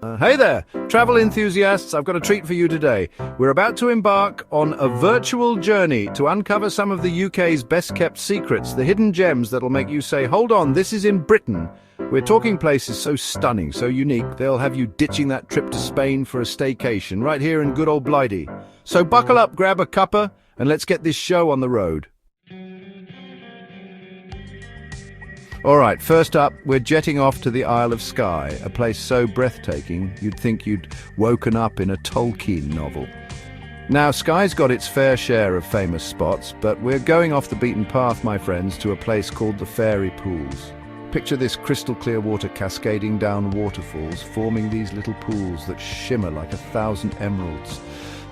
Hey there, travel enthusiasts, I've got a treat for you today. We're about to embark on a virtual journey to uncover some of the UK's best-kept secrets, the hidden gems that'll make you say, hold on, this is in Britain. We're talking places so stunning, so unique, they'll have you ditching that trip to Spain for a staycation right here in good old Blighty. So buckle up, grab a cuppa, and let's get this show on the road. All right, first up, we're jetting off to the Isle of Skye, a place so breathtaking you'd think you'd woken up in a Tolkien novel. Now, Skye's got its fair share of famous spots, but we're going off the beaten path, my friends, to a place called the Fairy Pools. Picture this crystal clear water cascading down waterfalls, forming these little pools that shimmer like 1,000 emeralds.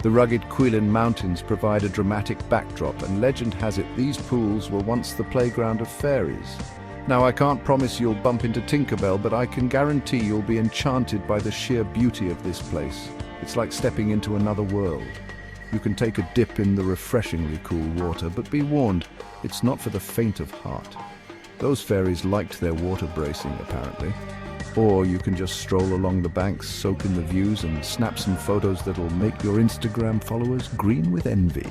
The rugged Cuillin Mountains provide a dramatic backdrop, and legend has it these pools were once the playground of fairies. Now, I can't promise you'll bump into Tinkerbell, but I can guarantee you'll be enchanted by the sheer beauty of this place. It's like stepping into another world. You can take a dip in the refreshingly cool water, but be warned, it's not for the faint of heart. Those fairies liked their water bracing, apparently. Or you can just stroll along the banks, soak in the views, and snap some photos that'll make your Instagram followers green with envy.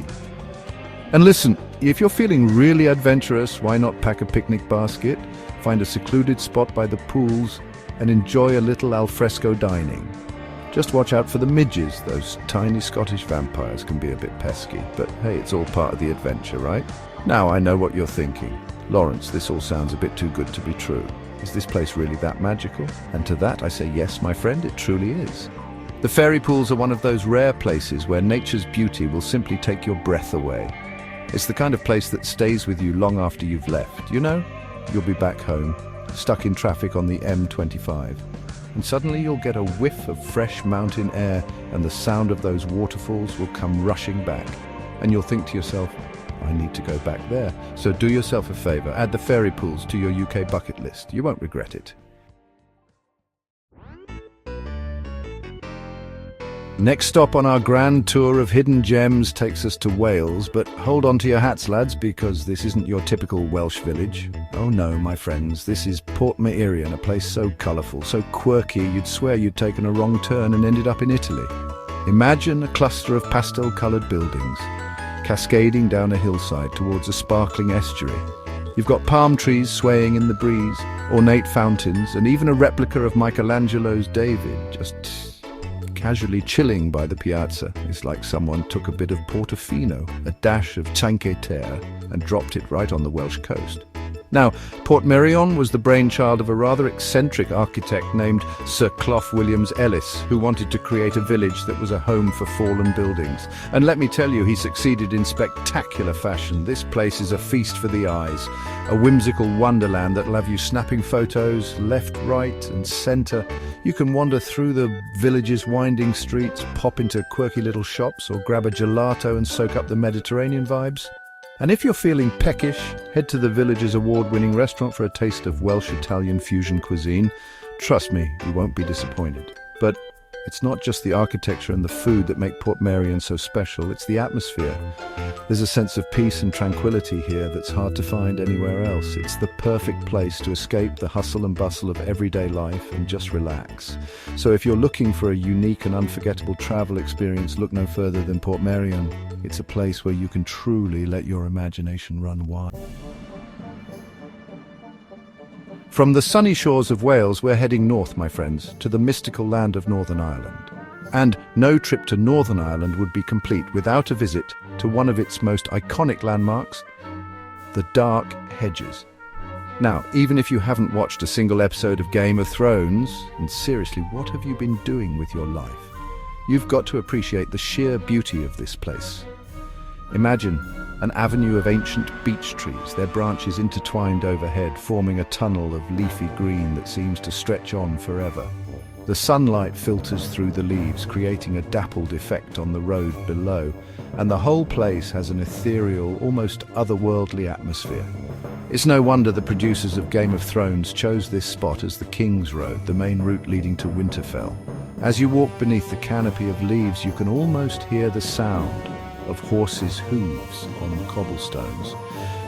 And listen, if you're feeling really adventurous, why not pack a picnic basket, find a secluded spot by the pools, and enjoy a little alfresco dining. Just watch out for the midges, those tiny Scottish vampires can be a bit pesky, but hey, it's all part of the adventure, right? Now I know what you're thinking. Lawrence, this all sounds a bit too good to be true. Is this place really that magical? And to that I say yes, my friend, it truly is. The fairy pools are one of those rare places where nature's beauty will simply take your breath away. It's the kind of place that stays with you long after you've left. You know, you'll be back home, stuck in traffic on the M25, and suddenly you'll get a whiff of fresh mountain air and the sound of those waterfalls will come rushing back. And you'll think to yourself, I need to go back there. So do yourself a favor, add the fairy pools to your UK bucket list. You won't regret it. Next stop on our grand tour of hidden gems takes us to Wales, but hold on to your hats, lads, because this isn't your typical Welsh village. Oh no, my friends, this is Portmeirion, a place so colourful, so quirky, you'd swear you'd taken a wrong turn and ended up in Italy. Imagine a cluster of pastel-coloured buildings, cascading down a hillside towards a sparkling estuary. You've got palm trees swaying in the breeze, ornate fountains, and even a replica of Michelangelo's David just casually chilling by the piazza. It's like someone took a bit of Portofino, a dash of Cinque Terre, and dropped it right on the Welsh coast. Now, Portmeirion was the brainchild of a rather eccentric architect named Sir Clough Williams-Ellis, who wanted to create a village that was a home for fallen buildings. And let me tell you, he succeeded in spectacular fashion. This place is a feast for the eyes, a whimsical wonderland that'll have you snapping photos left, right, and centre. You can wander through the village's winding streets, pop into quirky little shops, or grab a gelato and soak up the Mediterranean vibes. And if you're feeling peckish, head to the village's award-winning restaurant for a taste of Welsh-Italian fusion cuisine. Trust me, you won't be disappointed. But it's not just the architecture and the food that make Portmeirion so special, it's the atmosphere. There's a sense of peace and tranquility here that's hard to find anywhere else. It's the perfect place to escape the hustle and bustle of everyday life and just relax. So if you're looking for a unique and unforgettable travel experience, look no further than Portmeirion. It's a place where you can truly let your imagination run wild. From the sunny shores of Wales, we're heading north, my friends, to the mystical land of Northern Ireland. And no trip to Northern Ireland would be complete without a visit to one of its most iconic landmarks, the Dark Hedges. Now, even if you haven't watched a single episode of Game of Thrones, and seriously, what have you been doing with your life? You've got to appreciate the sheer beauty of this place. Imagine an avenue of ancient beech trees, their branches intertwined overhead, forming a tunnel of leafy green that seems to stretch on forever. The sunlight filters through the leaves, creating a dappled effect on the road below, and the whole place has an ethereal, almost otherworldly atmosphere. It's no wonder the producers of Game of Thrones chose this spot as the King's Road, the main route leading to Winterfell. As you walk beneath the canopy of leaves, you can almost hear the sound of horses' hooves on cobblestones,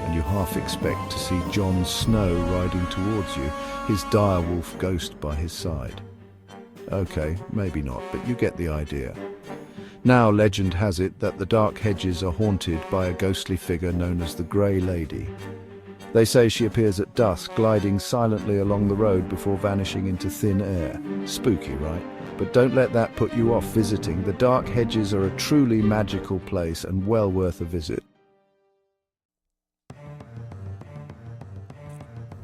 and you half expect to see Jon Snow riding towards you, his direwolf ghost by his side. Okay, maybe not, but you get the idea. Now, legend has it that the Dark Hedges are haunted by a ghostly figure known as the Grey Lady. They say she appears at dusk, gliding silently along the road before vanishing into thin air. Spooky, right? But don't let that put you off visiting. The Dark Hedges are a truly magical place and well worth a visit.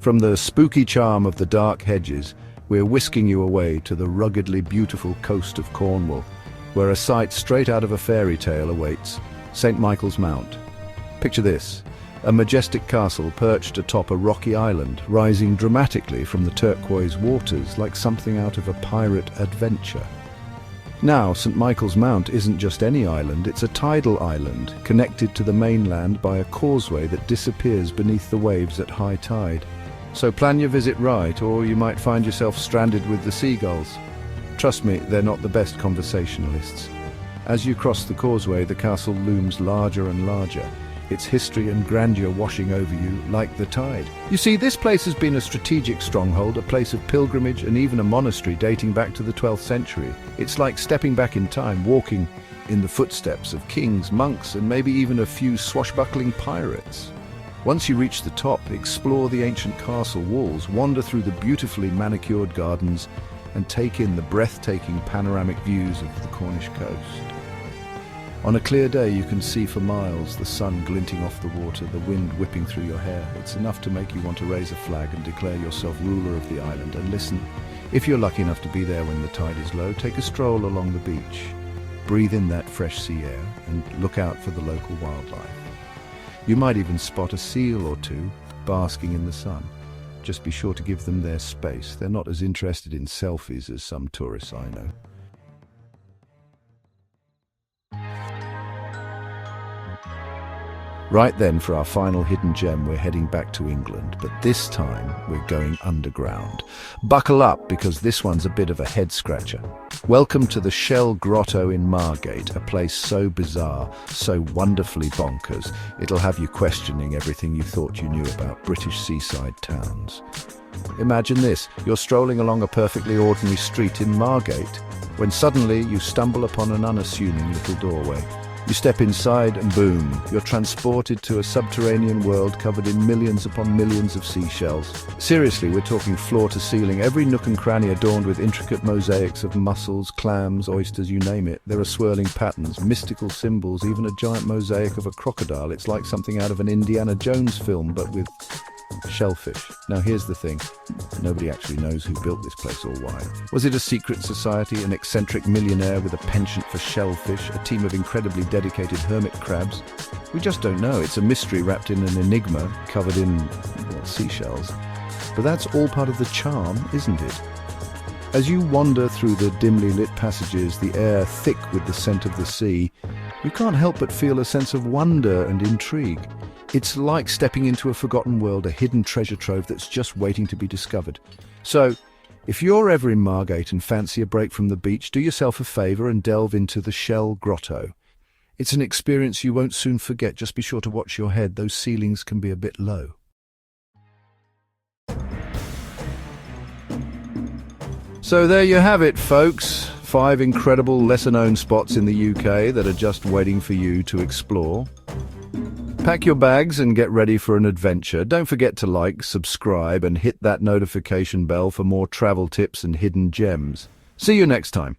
From the spooky charm of the Dark Hedges, we're whisking you away to the ruggedly beautiful coast of Cornwall, where a sight straight out of a fairy tale awaits: St. Michael's Mount. Picture this: a majestic castle perched atop a rocky island, rising dramatically from the turquoise waters like something out of a pirate adventure. Now, St. Michael's Mount isn't just any island, it's a tidal island, connected to the mainland by a causeway that disappears beneath the waves at high tide. So plan your visit right, or you might find yourself stranded with the seagulls. Trust me, they're not the best conversationalists. As you cross the causeway, the castle looms larger and larger, its history and grandeur washing over you like the tide. You see, this place has been a strategic stronghold, a place of pilgrimage, and even a monastery dating back to the 12th century. It's like stepping back in time, walking in the footsteps of kings, monks, and maybe even a few swashbuckling pirates. Once you reach the top, explore the ancient castle walls, wander through the beautifully manicured gardens, and take in the breathtaking panoramic views of the Cornish coast. On a clear day, you can see for miles, the sun glinting off the water, the wind whipping through your hair. It's enough to make you want to raise a flag and declare yourself ruler of the island. And listen, if you're lucky enough to be there when the tide is low, take a stroll along the beach. Breathe in that fresh sea air and look out for the local wildlife. You might even spot a seal or two basking in the sun. Just be sure to give them their space. They're not as interested in selfies as some tourists I know. Right then, for our final hidden gem, we're heading back to England, but this time we're going underground. Buckle up, because this one's a bit of a head-scratcher. Welcome to the Shell Grotto in Margate, a place so bizarre, so wonderfully bonkers, it'll have you questioning everything you thought you knew about British seaside towns. Imagine this: you're strolling along a perfectly ordinary street in Margate, when suddenly you stumble upon an unassuming little doorway. You step inside and boom, you're transported to a subterranean world covered in millions upon millions of seashells. Seriously, we're talking floor to ceiling, every nook and cranny adorned with intricate mosaics of mussels, clams, oysters, you name it. There are swirling patterns, mystical symbols, even a giant mosaic of a crocodile. It's like something out of an Indiana Jones film, but with shellfish. Now here's the thing, nobody actually knows who built this place or why. Was it a secret society, an eccentric millionaire with a penchant for shellfish, a team of incredibly dedicated hermit crabs? We just don't know. It's a mystery wrapped in an enigma covered in, well, seashells. But that's all part of the charm, isn't it? As you wander through the dimly lit passages, the air thick with the scent of the sea, you can't help but feel a sense of wonder and intrigue. It's like stepping into a forgotten world, a hidden treasure trove that's just waiting to be discovered. So, if you're ever in Margate and fancy a break from the beach, do yourself a favour and delve into the Shell Grotto. It's an experience you won't soon forget. Just be sure to watch your head. Those ceilings can be a bit low. So there you have it, folks. 5 incredible lesser-known spots in the UK that are just waiting for you to explore. Pack your bags and get ready for an adventure. Don't forget to like, subscribe, and hit that notification bell for more travel tips and hidden gems. See you next time.